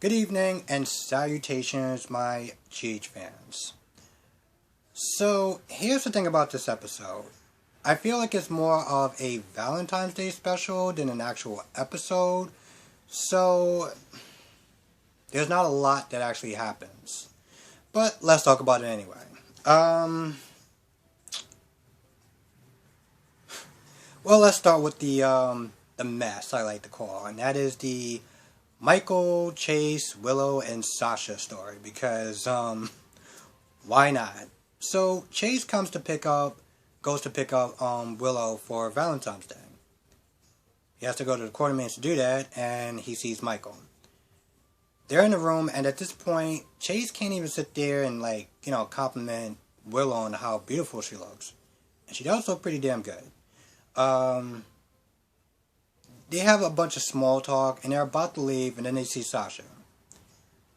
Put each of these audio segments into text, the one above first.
Good evening and salutations, my GH fans. So, here's the thing about this episode. I feel like it's more of a Valentine's Day special than an actual episode. So, there's not a lot that actually happens. But let's talk about it anyway. Well, let's start with the mess, I like to call, and that is the Michael, Chase, Willow, and Sasha story, because, why not? So, Chase goes to pick up, Willow for Valentine's Day. He has to go to the quartermains to do that, and he sees Michael. They're in the room, and at this point, Chase can't even sit there and, compliment Willow on how beautiful she looks. And she does look pretty damn good. They have a bunch of small talk, and they're about to leave, and then they see Sasha.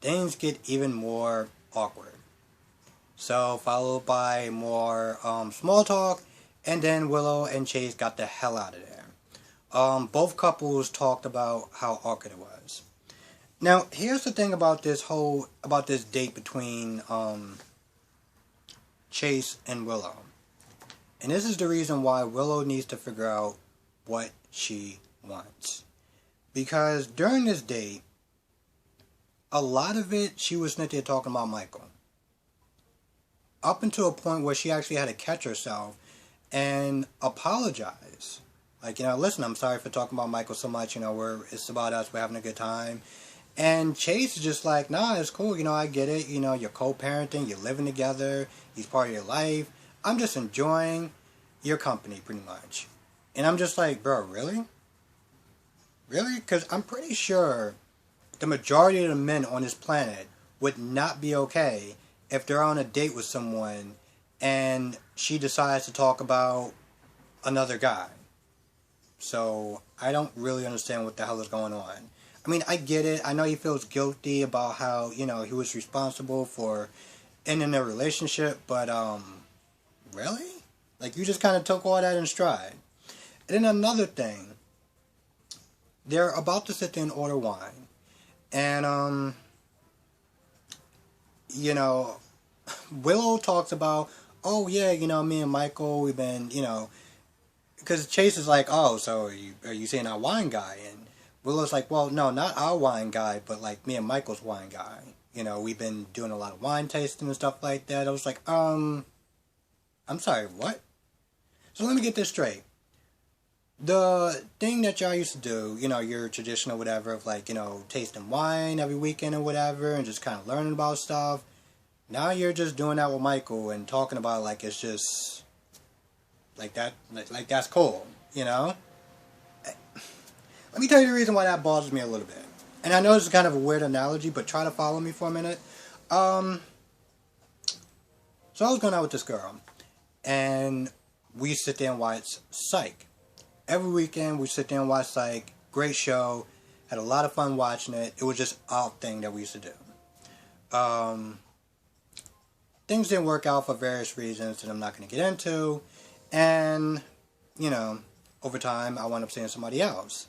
Things get even more awkward. So, followed by more small talk, and then Willow and Chase got the hell out of there. Both couples talked about how awkward it was. Now, here's the thing about this date between Chase and Willow. And this is the reason why Willow needs to figure out what she wants. Because during this date, a lot of it, she was sitting there talking about Michael. Up until a point where she actually had to catch herself and apologize. Listen, I'm sorry for talking about Michael so much, it's about us, we're having a good time. And Chase is just like, nah, it's cool, I get it, you're co-parenting, you're living together, he's part of your life. I'm just enjoying your company, pretty much. And I'm just like, bro, really? Really? Because I'm pretty sure the majority of the men on this planet would not be okay if they're on a date with someone and she decides to talk about another guy. So, I don't really understand what the hell is going on. I mean, I get it. I know he feels guilty about how, he was responsible for ending their relationship, but, really? You just kind of took all that in stride. And then another thing, they're about to sit there and order wine. And, Willow talks about, oh yeah, me and Michael, we've been, because Chase is like, oh, so are you saying our wine guy? And Willow's like, well, no, not our wine guy, but me and Michael's wine guy. We've been doing a lot of wine tasting and stuff like that. I was like, I'm sorry, what? So let me get this straight. The thing that y'all used to do, your traditional whatever of tasting wine every weekend or whatever and just kind of learning about stuff. Now you're just doing that with Michael and talking about it's just that, that's cool, Let me tell you the reason why that bothers me a little bit. And I know this is kind of a weird analogy, but try to follow me for a minute. So I was going out with this girl, and we sit there and watch Psych. Every weekend we sit there and watch Psych. Great show. Had a lot of fun watching it. It was just our thing that we used to do. Things didn't work out for various reasons that I'm not going to get into. And, over time I wound up seeing somebody else.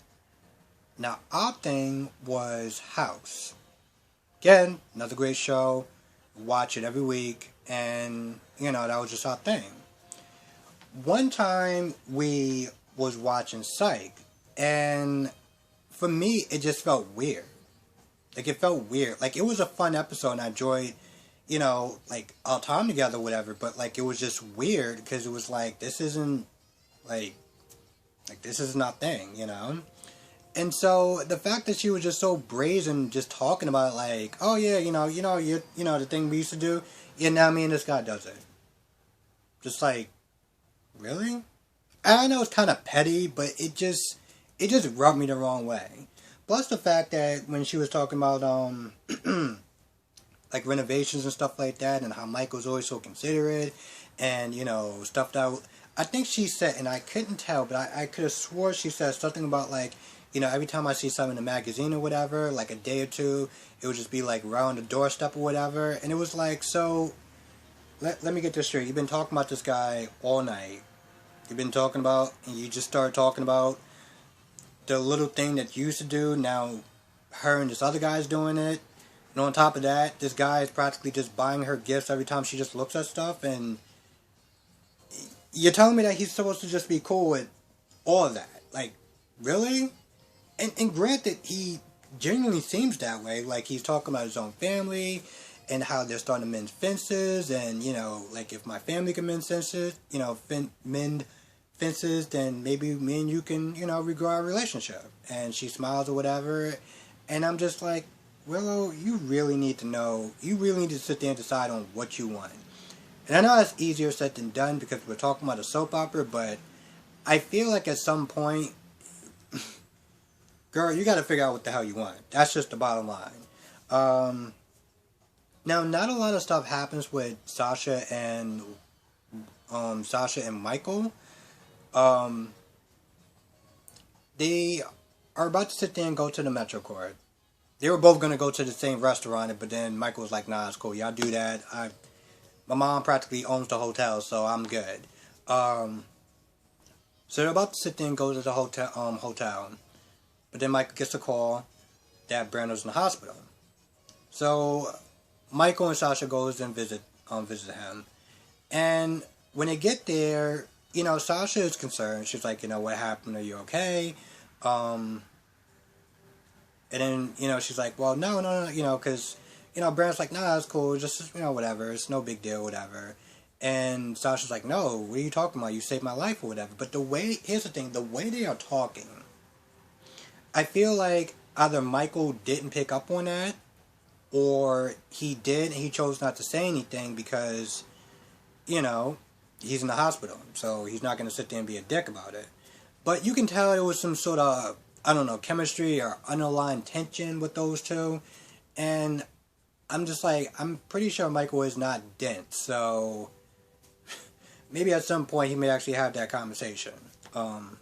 Now, our thing was House. Again, another great show. Watch it every week. And, that was just our thing. One time we was watching Psych. And for me, it just felt weird. It felt weird. It was a fun episode and I enjoyed, our time together or whatever. But, it was just weird because it was this isn't, this isn't our thing, And so the fact that she was just so brazen, just talking about oh yeah, the thing we used to do, yeah, now me and this guy does it. Just really? And I know it's kind of petty, but it just rubbed me the wrong way. Plus the fact that when she was talking about renovations and stuff like that, and how Michael's always so considerate, and stuff that I think she said, and I couldn't tell, but I could have swore she said something about every time I see something in a magazine or whatever, a day or two, it would just be around the doorstep or whatever. And it was so, let me get this straight. You've been talking about this guy all night. You've been talking about, and you just started talking about the little thing that you used to do. Now, her and this other guy's doing it. And on top of that, this guy is practically just buying her gifts every time she just looks at stuff. And you're telling me that he's supposed to just be cool with all of that? Like, really? And granted, he genuinely seems that way. Like, he's talking about his own family and how they're starting to mend fences. And, you know, like, if my family can mend fences, you know, mend fences, then maybe me and you can, you know, regrow our relationship. And she smiles or whatever. And I'm just like, Willow, you really need to know, you really need to sit there and decide on what you want. And I know that's easier said than done because we're talking about a soap opera, but I feel like at some point, girl, you got to figure out what the hell you want. That's just the bottom line. Now, not a lot of stuff happens with Sasha and Michael. They are about to sit there and go to the Metro Court. They were both going to go to the same restaurant, but then Michael was like, nah, it's cool. Y'all do that. My mom practically owns the hotel, so I'm good. So they're about to sit there and go to the hotel. But then Michael gets a call that Brando's in the hospital. So Michael and Sasha goes and visit him. And when they get there, you know, Sasha is concerned. She's like, you know, what happened? Are you okay? And then, you know, she's like, well, no, you know, because, you know, Brando's like, nah, it's cool, just, you know, whatever, it's no big deal, whatever. And Sasha's like, no, what are you talking about? You saved my life or whatever. But here's the thing, the way they are talking, I feel like either Michael didn't pick up on that, or he did and he chose not to say anything because, you know, he's in the hospital, so he's not going to sit there and be a dick about it. But you can tell it was some sort of, I don't know, chemistry or underlying tension with those two. And I'm just like, I'm pretty sure Michael is not dense, so maybe at some point he may actually have that conversation. Of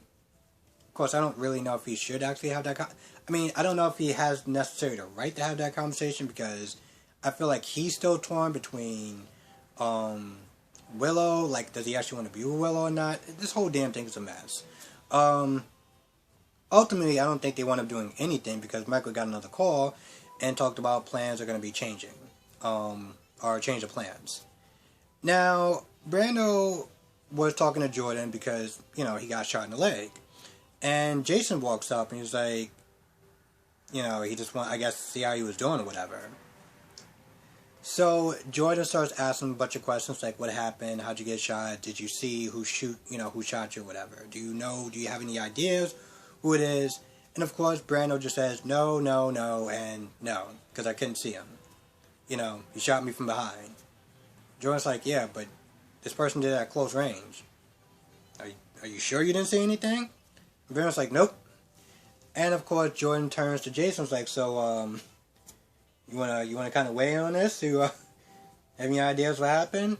course, I don't really know if he should actually have that I mean, I don't know if he has necessarily the right to have that conversation because I feel like he's still torn between Willow, like, does he actually want to be with Willow or not? This whole damn thing is a mess. Ultimately, I don't think they wound up doing anything because Michael got another call and talked about plans are going to be changing, or change of plans. Now, Brando was talking to Jordan because, you know, he got shot in the leg. And Jason walks up and he's like, you know, he just want, I guess, see how he was doing or whatever. So Jordan starts asking a bunch of questions like, what happened? How'd you get shot? Did you see who shot you or whatever? Do you have any ideas who it is? And of course, Brando just says, no, and no, because I couldn't see him. You know, he shot me from behind. Jordan's like, yeah, but this person did it at close range. Are you sure you didn't see anything? And Brando's like, nope. And of course, Jordan turns to Jason and is like, so, you wanna kind of weigh in on this? You have any ideas what happened?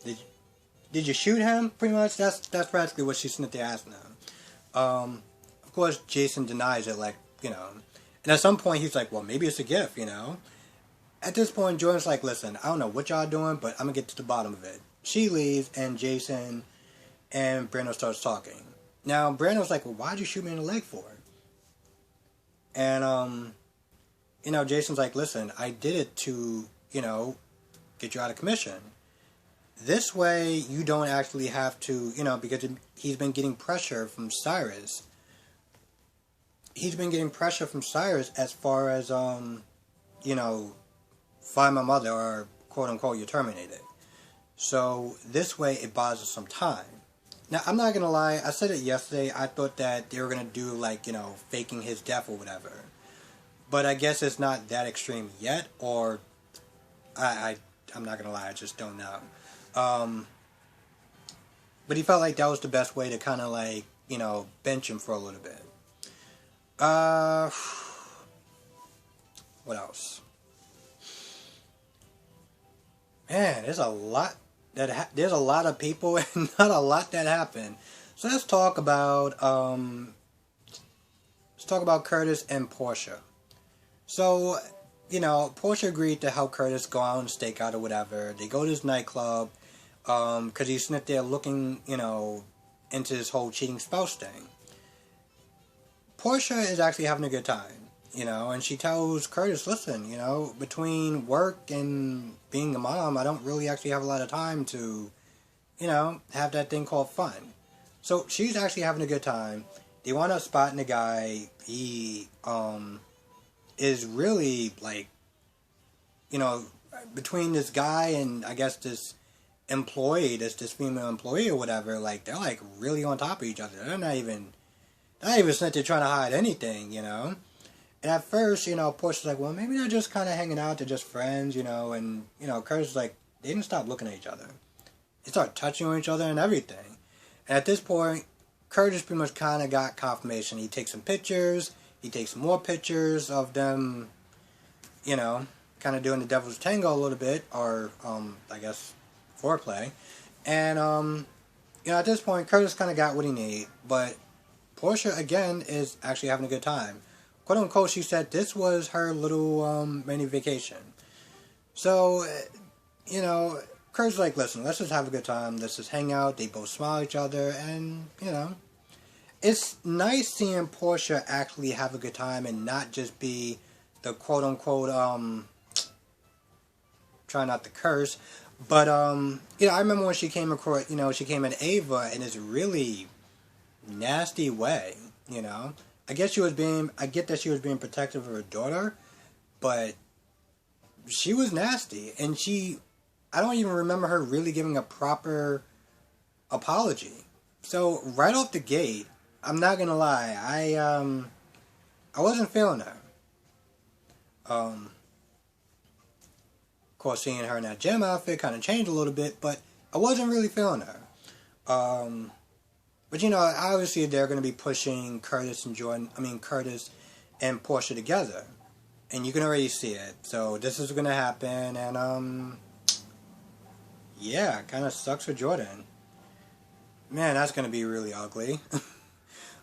Did you shoot him? Pretty much, that's practically what she's sitting there asking him. Of course, Jason denies it, like, you know. And at some point, he's like, well, maybe it's a gift, you know. At this point, Jordan's like, listen, I don't know what y'all doing, but I'm gonna get to the bottom of it. She leaves, and Jason and Brando starts talking. Now, Brando's like, well, why'd you shoot me in the leg for? And, you know, Jason's like, listen, I did it to, you know, get you out of commission. This way, you don't actually have to, you know, because he's been getting pressure from Cyrus. He's been getting pressure from Cyrus as far as, you know, find my mother or, quote-unquote, you're terminated. So, this way, it buys us some time. Now, I'm not going to lie, I said it yesterday, I thought that they were going to do, like, you know, faking his death or whatever. But I guess it's not that extreme yet, or I'm not going to lie, I just don't know. But he felt like that was the best way to kind of, like, you know, bench him for a little bit. What else? Man, there's a lot there's a lot of people and not a lot that happened. So let's talk about Curtis and Portia. So, you know, Portia agreed to help Curtis go out and stake out or whatever. They go to this nightclub because he's sitting there looking, you know, into this whole cheating spouse thing. Portia is actually having a good time. you know, and she tells Curtis, listen, you know, between work and being a mom, I don't really actually have a lot of time to, you know, have that thing called fun. So she's actually having a good time. They wind up spotting a guy. He is really like, you know, between this guy and I guess this employee, this female employee or whatever, like they're like really on top of each other. They're not even sent to trying to hide anything, you know. And at first, you know, Portia's like, well, maybe they're just kind of hanging out, they're just friends, you know. And you know, Curtis is like, they didn't stop looking at each other. They start touching on each other and everything. And at this point, Curtis pretty much kind of got confirmation. He takes some pictures. He takes more pictures of them, you know, kind of doing the devil's tango a little bit, or I guess foreplay. And you know, at this point, Curtis kind of got what he needed, but Portia again is actually having a good time. Quote unquote, she said this was her little mini vacation. So, you know, Kurt's like, listen, let's just have a good time. Let's just hang out. They both smile at each other, and you know, it's nice seeing Portia actually have a good time and not just be the quote unquote try not to curse, but you know, I remember when she came across, you know, she came at Ava in this really nasty way, you know. I get that she was being protective of her daughter, but she was nasty, and I don't even remember her really giving a proper apology. So right off the gate, I'm not gonna lie, I wasn't feeling her. Of course, seeing her in that gym outfit kind of changed a little bit, but I wasn't really feeling her. But you know, obviously they're going to be pushing Curtis and Portia together, and you can already see it. So this is going to happen, and yeah, kind of sucks for Jordan. Man, that's going to be really ugly.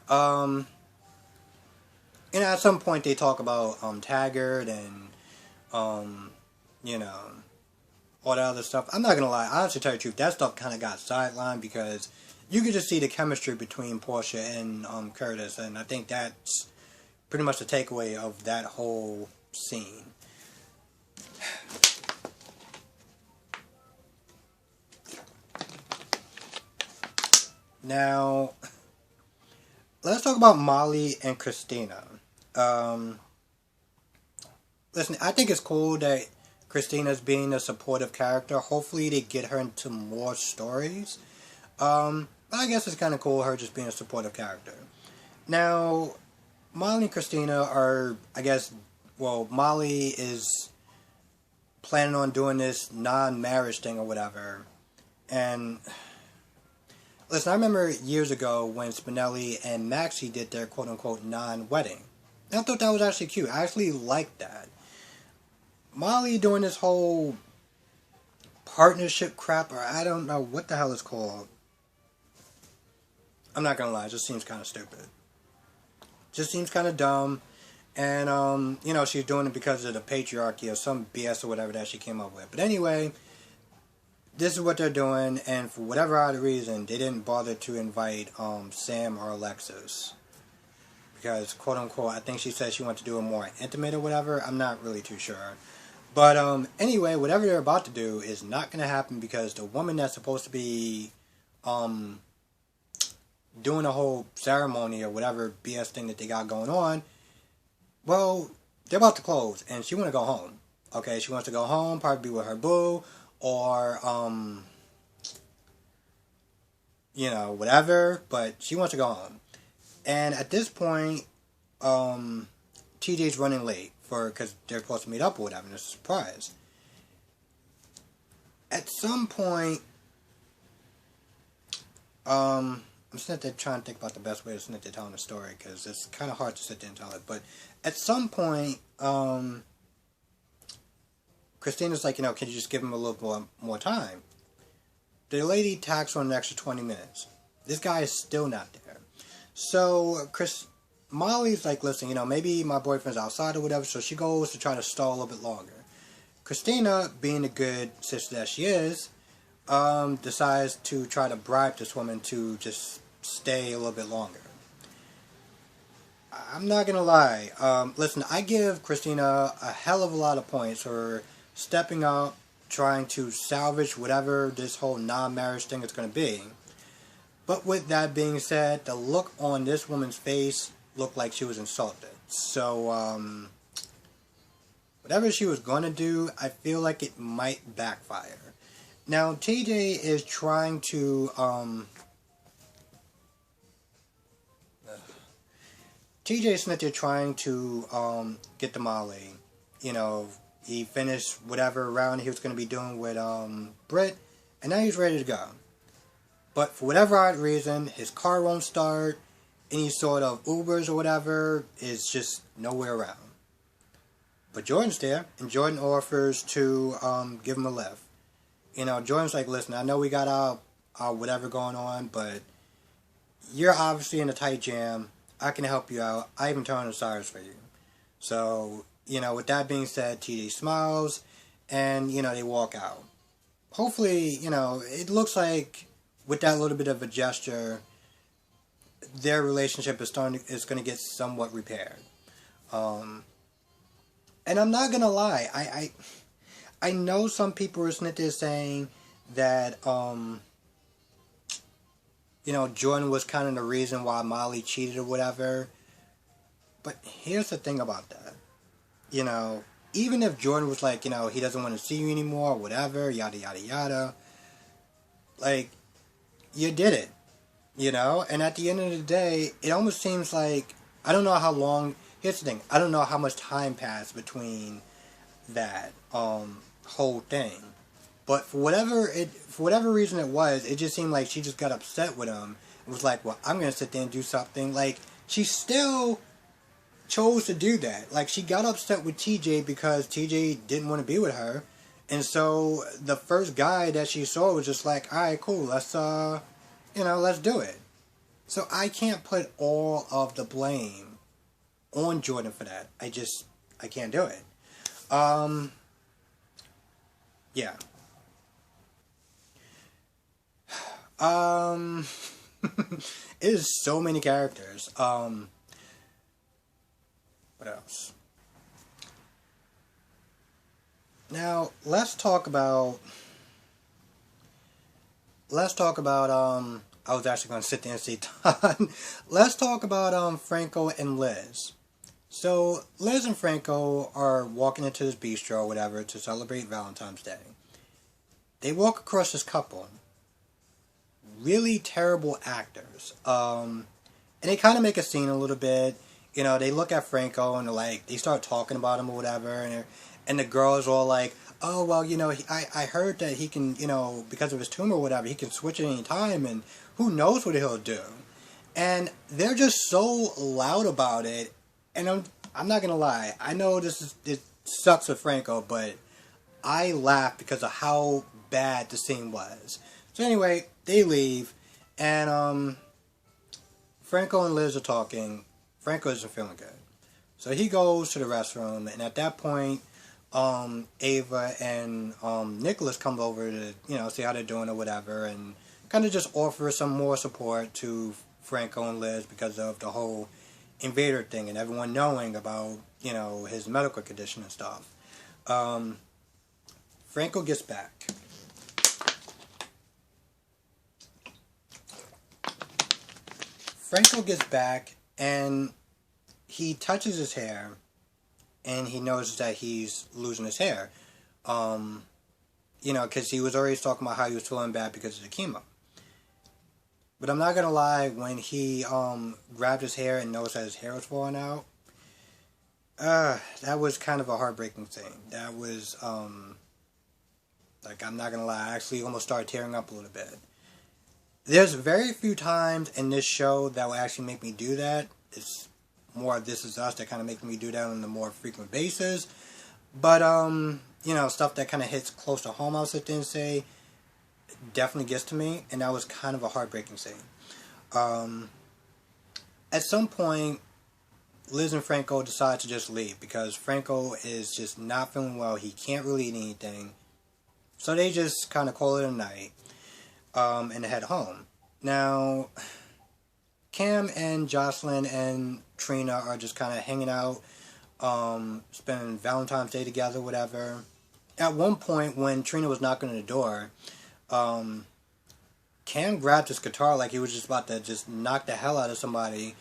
And at some point they talk about Taggart and you know, all that other stuff. I'm not gonna lie, honestly, tell you the truth, that stuff kind of got sidelined because you could just see the chemistry between Portia and Curtis, and I think that's pretty much the takeaway of that whole scene. Now, let's talk about Molly and Christina. Listen, I think it's cool that Christina's being a supportive character. Hopefully they get her into more stories. But I guess it's kind of cool her just being a supportive character. Now, Molly and Christina are, I guess, well, Molly is planning on doing this non-marriage thing or whatever. And listen, I remember years ago when Spinelli and Maxie did their quote-unquote non-wedding. And I thought that was actually cute. I actually liked that. Molly doing this whole partnership crap, or I don't know what the hell it's called. I'm not gonna lie, it just seems kind of stupid. Just seems kind of dumb. And, you know, she's doing it because of the patriarchy or some BS or whatever that she came up with. But anyway, this is what they're doing, and for whatever odd reason, they didn't bother to invite Sam or Alexis. Because, quote unquote, I think she said she wanted to do it more intimate or whatever. I'm not really too sure. But anyway, whatever they're about to do is not going to happen because the woman that's supposed to be doing a whole ceremony or whatever BS thing that they got going on, well, they're about to close, and she want to go home. Okay, she wants to go home, probably be with her boo, or, you know, whatever, but she wants to go home. And at this point, TJ's running late because they're supposed to meet up or whatever, and it's a surprise. At some point, I'm sitting there trying to think about the best way to sit there telling the story, because it's kind of hard to sit there and tell it, but at some point, Christina's like, you know, can you just give him a little more time? The lady tacks on an extra 20 minutes. This guy is still not there. So, Molly's like, listen, you know, maybe my boyfriend's outside or whatever, so she goes to try to stall a little bit longer. Christina, being the good sister that she is, decides to try to bribe this woman to just stay a little bit longer. I'm not gonna lie. Listen, I give Christina a hell of a lot of points for stepping up, trying to salvage whatever this whole non-marriage thing is gonna be. But with that being said, the look on this woman's face looked like she was insulted. So, whatever she was gonna do, I feel like it might backfire. Now, TJ is trying to, TJ Smith is trying to get the Molly. You know, he finished whatever round he was going to be doing with Britt, and now he's ready to go. But for whatever odd reason, his car won't start. Any sort of Ubers or whatever is just nowhere around. But Jordan's there, and Jordan offers to give him a lift. You know, Jordan's like, listen, I know we got our whatever going on, but you're obviously in a tight jam. I can help you out. I even turn on the sirens for you. So, you know, with that being said, TJ smiles, and, you know, they walk out. Hopefully, you know, it looks like with that little bit of a gesture, their relationship is going to get somewhat repaired. And I'm not going to lie. I know some people are sitting there saying that, you know, Jordan was kind of the reason why Molly cheated or whatever. But here's the thing about that. You know, even if Jordan was like, you know, he doesn't want to see you anymore or whatever, yada, yada, yada. Like, you did it. You know? And at the end of the day, it almost seems like, I don't know how long, here's the thing, I don't know how much time passed between that whole thing. But for whatever reason it was, it just seemed like she just got upset with him. It was like, well, I'm going to sit there and do something. Like, she still chose to do that. Like, she got upset with TJ because TJ didn't want to be with her. And so, the first guy that she saw was just like, alright, cool, let's do it. So, I can't put all of the blame on Jordan for that. I can't do it. Yeah. It is so many characters. What else? Now, let's talk about, I was actually going to sit there and say Don. Let's talk about, Franco and Liz. So, Liz and Franco are walking into this bistro or whatever to celebrate Valentine's Day. They walk across this couple. Really terrible actors. And they kind of make a scene a little bit. You know, they look at Franco and they start talking about him or whatever. And the girl is all like, oh, well, you know, I heard that he can, you know, because of his tumor or whatever, he can switch at any time. And who knows what he'll do. And they're just so loud about it. And I'm not going to lie. I know it sucks with Franco, but I laughed because of how bad the scene was. So anyway, they leave, and Franco and Liz are talking. Franco isn't feeling good. So he goes to the restroom, and at that point, Ava and Nicholas come over to, you know, see how they're doing or whatever, and kind of just offer some more support to Franco and Liz because of the whole Invader thing and everyone knowing about, you know, his medical condition and stuff. Franco gets back. Franco gets back, and he touches his hair, and he notices that he's losing his hair. You know, because he was already talking about how he was feeling bad because of the chemo. But I'm not going to lie, when he grabbed his hair and noticed that his hair was falling out, that was kind of a heartbreaking thing. That was, I'm not going to lie, I actually almost started tearing up a little bit. There's very few times in this show that will actually make me do that. It's more of This Is Us that kind of makes me do that on a more frequent basis. But, you know, stuff that kind of hits close to home, I'll sit there and say, definitely gets to me. And that was kind of a heartbreaking scene. At some point, Liz and Franco decide to just leave because Franco is just not feeling well. He can't really eat anything. So they just kind of call it a night. And head home. Now, Cam and Jocelyn and Trina are just kind of hanging out, spending Valentine's Day together, whatever. At one point, when Trina was knocking on the door, um, Cam grabbed his guitar like he was just about to just knock the hell out of somebody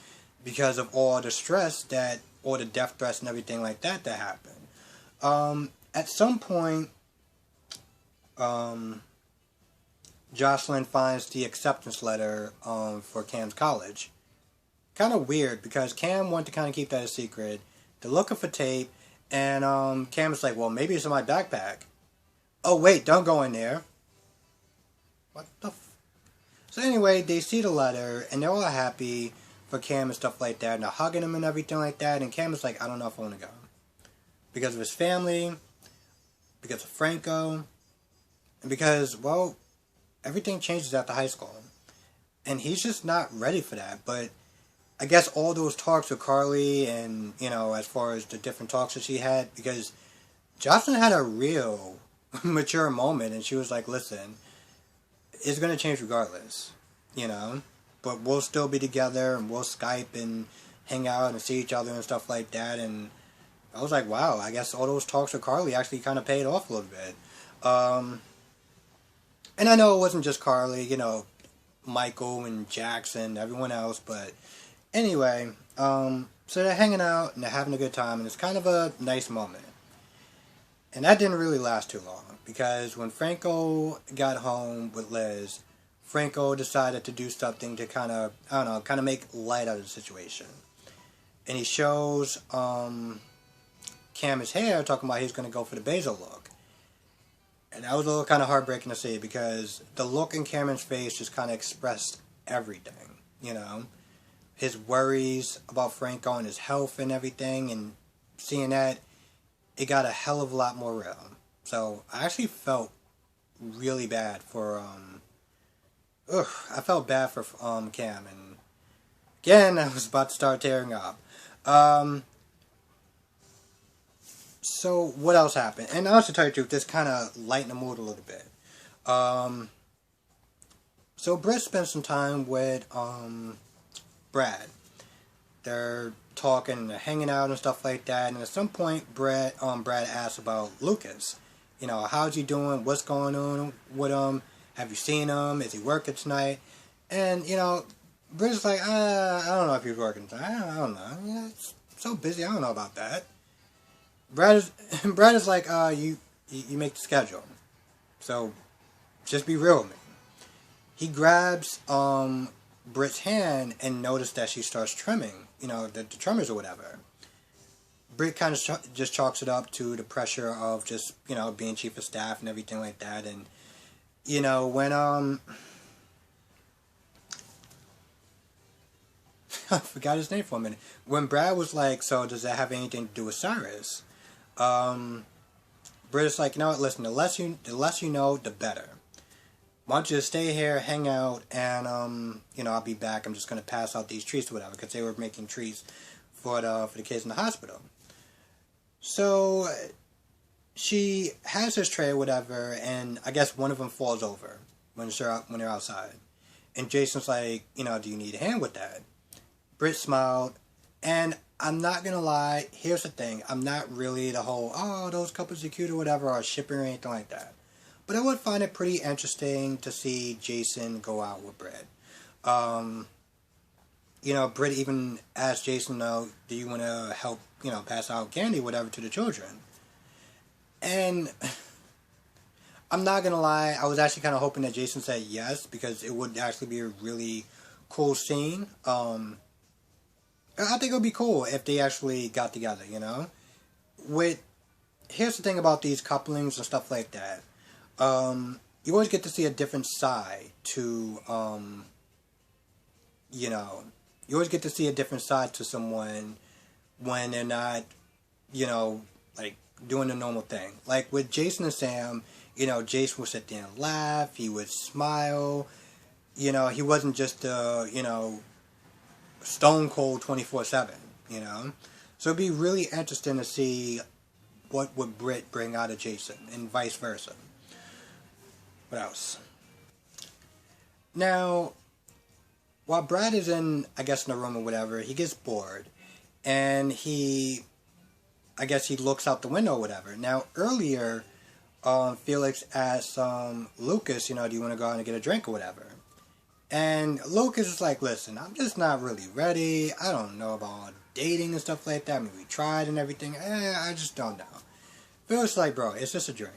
because of all the stress that, all the death threats and everything like that that happened. At some point, um, Jocelyn finds the acceptance letter for Cam's college. Kind of weird because Cam wanted to kind of keep that a secret. They're looking for tape, and Cam's like, well, maybe it's in my backpack. Oh, wait, don't go in there. What the So anyway, they see the letter, and they're all happy for Cam and stuff like that, and they're hugging him and everything like that, and Cam is like, I don't know if I want to go. Because of his family, because of Franco, and because, well, everything changes after high school. And he's just not ready for that, but I guess all those talks with Carly and, as far as the different talks that she had, because Jocelyn had a real mature moment, and she was like, listen, it's going to change regardless, but we'll still be together, and we'll Skype and hang out and see each other and stuff like that, and I was like, wow, I guess all those talks with Carly actually kind of paid off a little bit. And I know it wasn't just Carly, Michael and Jackson, everyone else, but anyway, so they're hanging out and they're having a good time, and it's kind of a nice moment. And that didn't really last too long, because when Franco got home with Liz, Franco decided to do something to kind of make light out of the situation. And he shows Cam his hair, talking about he's going to go for the Basil look. And that was a little kind of heartbreaking to see, because the look in Cameron's face just kind of expressed everything, his worries about Franco and his health and everything, and seeing that, it got a hell of a lot more real. So I actually felt really bad for, I felt bad for Cam, and again, I was about to start tearing up. So what else happened? And also to tell you the truth, this kind of lightened the mood a little bit. So Britt spent some time with Brad. They're talking and they're hanging out and stuff like that. And at some point, Brad asked about Lucas. How's he doing? What's going on with him? Have you seen him? Is he working tonight? And Britt's like, I don't know if he's working tonight. I don't know. Yeah, it's so busy. I don't know about that. Brad is like, you make the schedule, so just be real with me. He grabs Britt's hand and noticed that she starts trembling, the tremors or whatever. Britt kind of just chalks it up to the pressure of just, being chief of staff and everything like that. And, when, I forgot his name for a minute. When Brad was like, so does that have anything to do with Cyrus? Britt is like, listen, the less you know, the better. Why don't you just stay here, hang out, and, I'll be back. I'm just going to pass out these treats or whatever, because they were making treats for the kids in the hospital. So, she has this tray or whatever, and I guess one of them falls over when they're outside. And Jason's like, do you need a hand with that? Britt smiled, and I'm not gonna lie, here's the thing, I'm not really the whole, those couples are cute or whatever, or shipping or anything like that. But I would find it pretty interesting to see Jason go out with Britt. Britt even asked Jason, do you want to help, pass out candy, whatever, to the children? And I'm not gonna lie, I was actually kind of hoping that Jason said yes, because it would actually be a really cool scene. I think it would be cool if they actually got together, Here's the thing about these couplings and stuff like that. You always get to see a different side to, you always get to see a different side to someone when they're not, like, doing the normal thing. Like, with Jason and Sam, Jason would sit there and laugh, he would smile, he wasn't just, stone cold 24/7, So it'd be really interesting to see what would Britt bring out of Jason, and vice versa. What else? Now, while Brad is in, I guess, in a room or whatever, he gets bored. And I guess he looks out the window or whatever. Now, earlier, Felix asked Lucas, do you want to go out and get a drink or whatever? And Lucas is like, listen, I'm just not really ready. I don't know about dating and stuff like that. I mean, we tried and everything. I just don't know. Felix is like, bro, it's just a drink,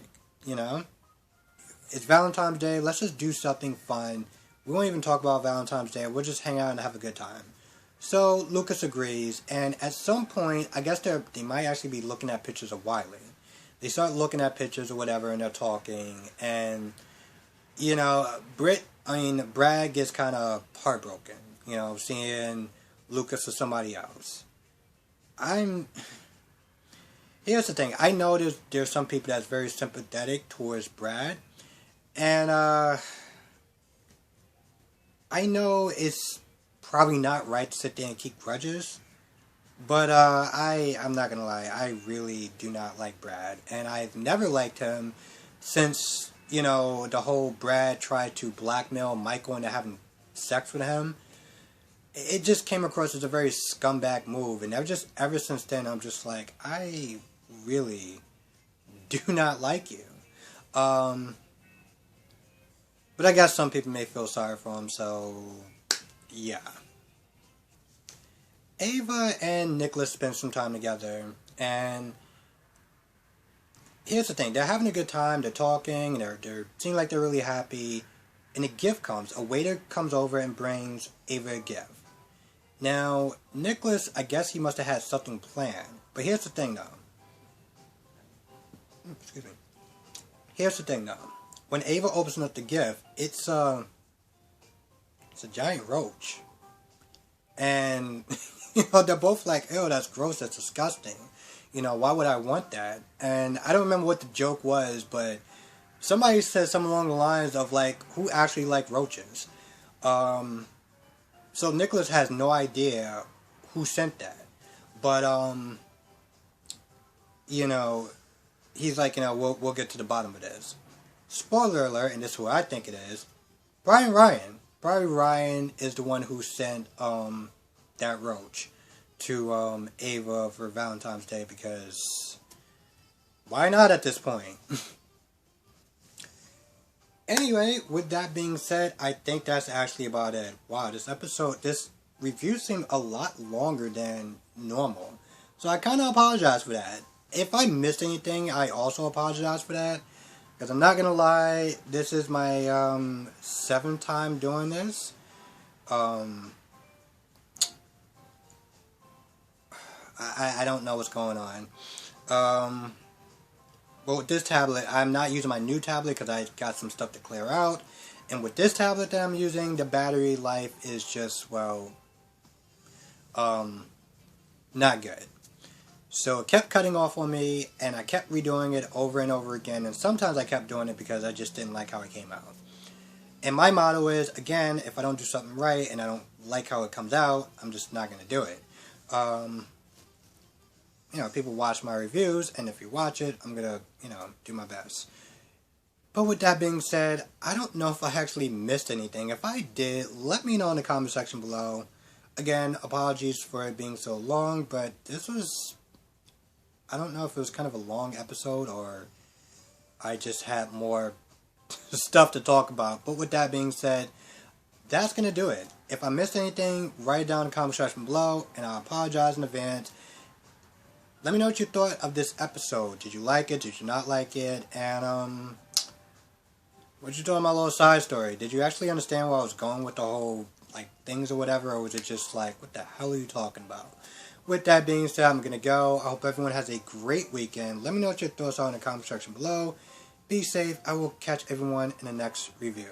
It's Valentine's Day. Let's just do something fun. We won't even talk about Valentine's Day. We'll just hang out and have a good time. So Lucas agrees, and at some point, I guess they might actually be looking at pictures of Wiley. They start looking at pictures or whatever, and they're talking, and Brad gets kind of heartbroken, seeing Lucas with somebody else. Here's the thing. I know there's some people that's very sympathetic towards Brad, and I know it's probably not right to sit there and keep grudges, but I'm not gonna lie, I really do not like Brad, and I've never liked him since, the whole Brad tried to blackmail Michael into having sex with him. It just came across as a very scumbag move, and ever since then, I'm just like, I really do not like you. But I guess some people may feel sorry for him, so yeah. Ava and Nicholas spend some time together, and here's the thing. They're having a good time, they're talking, they're seem like they're really happy, and a gift comes. A waiter comes over and brings Ava a gift. Now, Nicholas, I guess he must have had something planned, but here's the thing, though. Excuse me. Here's the thing, though. When Ava opens up the gift, it's a giant roach. And, they're both like, ew, that's gross, that's disgusting. Why would I want that? And I don't remember what the joke was, but somebody said something along the lines of, like, who actually liked roaches? So Nicholas has no idea who sent that. But, he's like, we'll get to the bottom of this. Spoiler alert, and this is who I think it is. Brian Ryan. Brian Ryan is the one who sent that roach to Ava for Valentine's Day, because why not at this point? Anyway, with that being said, I think that's actually about it. Wow, this review seemed a lot longer than normal. So I kind of apologize for that. If I missed anything, I also apologize for that. Because I'm not going to lie, this is my 7th time doing this. I don't know what's going on. But with this tablet, I'm not using my new tablet because I got some stuff to clear out. And with this tablet that I'm using, the battery life is just, well, not good. So it kept cutting off on me, and I kept redoing it over and over again, and sometimes I kept doing it because I just didn't like how it came out. And my motto is, again, if I don't do something right and I don't like how it comes out, I'm just not going to do it. People watch my reviews, and if you watch it, I'm going to, do my best. But with that being said, I don't know if I actually missed anything. If I did, let me know in the comment section below. Again, apologies for it being so long, but this was, I don't know if it was kind of a long episode or I just had more stuff to talk about. But with that being said, that's going to do it. If I missed anything, write it down in the comment section below, and I apologize in advance. Let me know what you thought of this episode. Did you like it? Did you not like it? And, what you thought of my little side story? Did you actually understand where I was going with the whole, things or whatever? Or was it just what the hell are you talking about? With that being said, I'm going to go. I hope everyone has a great weekend. Let me know what your thoughts are in the comment section below. Be safe. I will catch everyone in the next review.